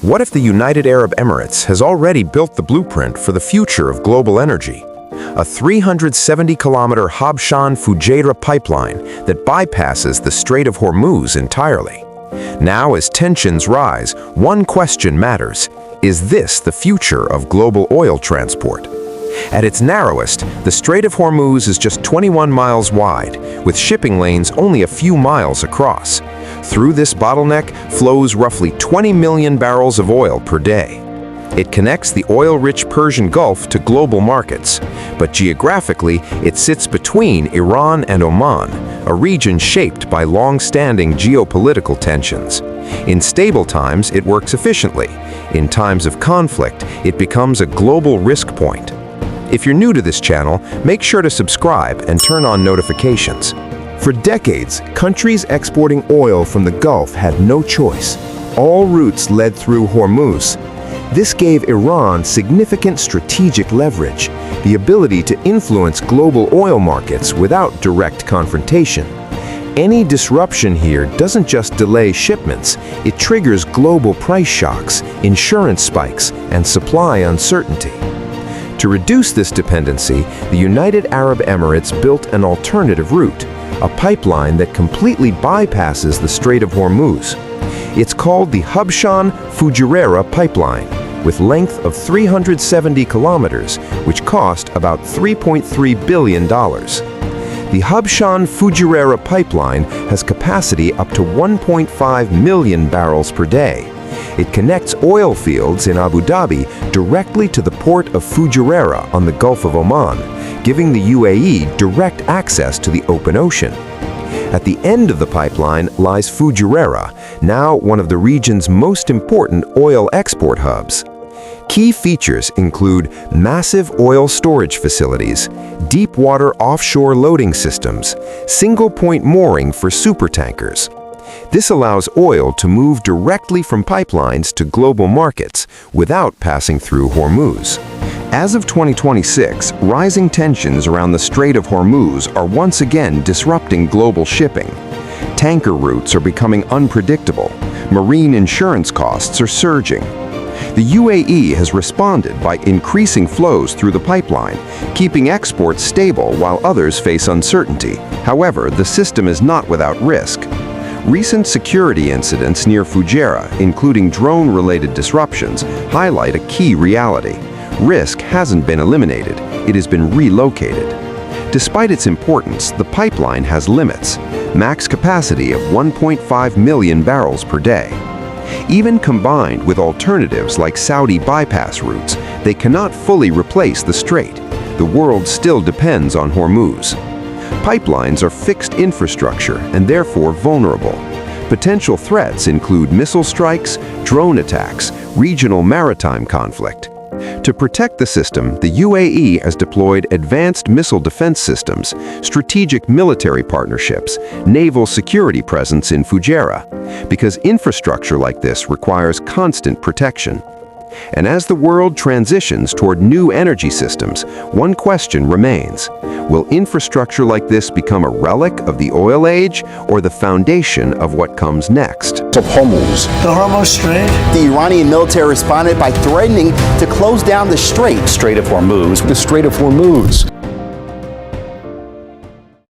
What if the United Arab Emirates has already built the blueprint for the future of global energy? A 370-kilometer Habshan-Fujairah pipeline that bypasses the Strait of Hormuz entirely. Now, as tensions rise, one question matters: is this the future of global oil transport? At its narrowest, the Strait of Hormuz is just 21 miles wide, with shipping lanes only a few miles across. Through this bottleneck flows roughly 20 million barrels of oil per day. It connects the oil-rich Persian Gulf to global markets, but geographically, it sits between Iran and Oman, a region shaped by long-standing geopolitical tensions. In stable times, it works efficiently. In times of conflict, it becomes a global risk point. If you're new to this channel, make sure to subscribe and turn on notifications. For decades, countries exporting oil from the Gulf had no choice. All routes led through Hormuz. This gave Iran significant strategic leverage, the ability to influence global oil markets without direct confrontation. Any disruption here doesn't just delay shipments, it triggers global price shocks, insurance spikes, and supply uncertainty. To reduce this dependency, the United Arab Emirates built an alternative route, a pipeline that completely bypasses the Strait of Hormuz. It's called the Habshan-Fujairah pipeline, with length of 370 kilometers, which cost about $3.3 billion. The Habshan-Fujairah pipeline has capacity up to 1.5 million barrels per day. It connects oil fields in Abu Dhabi directly to the port of Fujairah on the Gulf of Oman, giving the UAE direct access to the open ocean. At the end of the pipeline lies Fujairah, now one of the region's most important oil export hubs. Key features include massive oil storage facilities, deep-water offshore loading systems, single-point mooring for supertankers. This allows oil to move directly from pipelines to global markets without passing through Hormuz. As of 2026, rising tensions around the Strait of Hormuz are once again disrupting global shipping. Tanker routes are becoming unpredictable. Marine insurance costs are surging. The UAE has responded by increasing flows through the pipeline, keeping exports stable while others face uncertainty. However, the system is not without risk. Recent security incidents near Fujairah, including drone-related disruptions, highlight a key reality. Risk hasn't been eliminated, it has been relocated. Despite its importance, the pipeline has limits, max capacity of 1.5 million barrels per day. Even combined with alternatives like Saudi bypass routes, they cannot fully replace the strait. The world still depends on Hormuz. Pipelines are fixed infrastructure and therefore vulnerable. Potential threats include missile strikes, drone attacks, regional maritime conflict. To protect the system, the UAE has deployed advanced missile defense systems, strategic military partnerships, naval security presence in Fujairah, because infrastructure like this requires constant protection. And as the world transitions toward new energy systems, one question remains: will infrastructure like this become a relic of the oil age or the foundation of what comes next? Of Hormuz. The Hormuz Strait? The Iranian military responded by threatening to close down the Strait of Hormuz. The Strait of Hormuz.